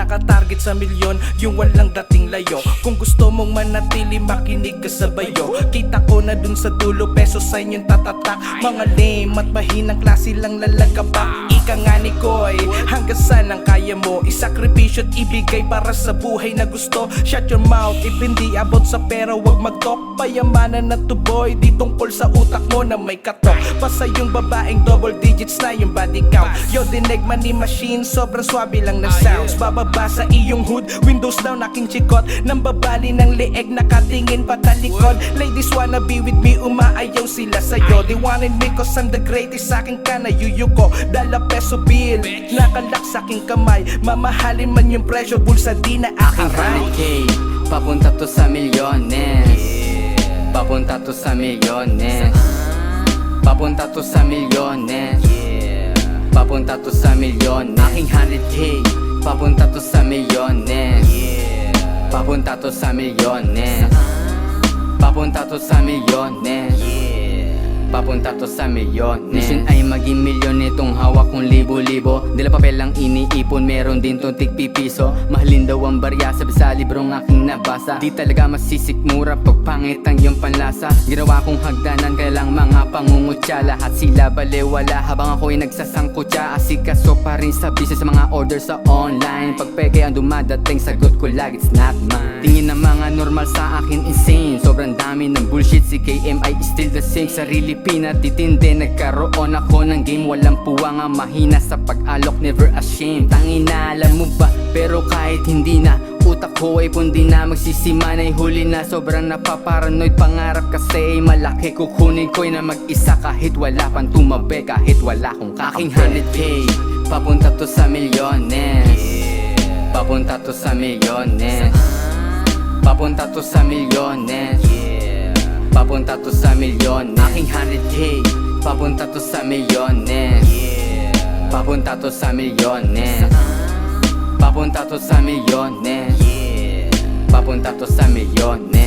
nakatarget sa milyon, yung walang dating layo. Kung gusto mong manatili, makinig ka sa bayo. Kita ko na dun sa dulo, peso sign yung tatatak. Mga lame at mahinang klase lang lalagapak. Ika nga ni Koy, hanggang saan ang kaya mo isakripisyo at ibigay para sa buhay na gusto. Shut your mouth, if hindi abot sa pera, wag mag-talk. Payamanan na to boy, di tungkol sa utak mo na may katok. Basta yung babaeng double digits na yung body count. Yo, dinig man ni machine, sobrang swabe lang na sounds. Bababa sa iyong hood, windows down, aking chikot. Nang babali ng leeg, nakatingin patalikod. Ladies wanna be with me, umaayaw sila sa'yo. They wanted me cause I'm the greatest, aking ka na yuyuko. Dala peso bill, nakalak sa aking kamay. Mamahalin man yung presyo, bulsa di na aking high. 100K, papunta to sa milyones. Papunta to sa milyones. Papunta to sa milyones. Papunta to sa milyones. Aking 100K, papunta to sa milyones. Papunta to sa milyones. Papunta to sa milyones. Papunta to sa milyon. Mission ay maging milyon, itong hawak kong libo-libo. Dila papel lang iniipon, meron din tong tigpipiso. Mahalin daw ang barya, sabi sa librong aking nabasa. Di talaga masisikmura pag pangit ang iyong panlasa. Ginawa kong hagdanan, kaya lang mga pangungutya. Lahat sila balewala habang ako'y nagsasangkutya. Asikaso pa rin sa business, sa mga orders sa online. Pag peke ang dumadating, sagot ko lagi, it's not mine. Tingin ng mga normal sa akin, insane. Sobrang dami ng bullshit, si KM ay still the same. Sarili pinatitindi, nagkaroon ako ng game. Walang puwang ang mahina sa pag-alok, never ashamed. Tangina, alam mo ba, pero kahit hindi na, utak ko ay pundi na, magsisimanay huli na. Sobrang napaparanoid, pangarap kasi ay malaki. Kukunin ko'y na mag-isa kahit wala pang tumabi, kahit wala kong kakampi. Aking 100K, papunta to sa milyones. Papunta to sa milyones. Papunta to sa milyones. Papunta to sa milyones. Aking 100K, papunta to sa milyones. Papunta to sa milyones. Papunta to sa milyones. Papunta to sa milyones.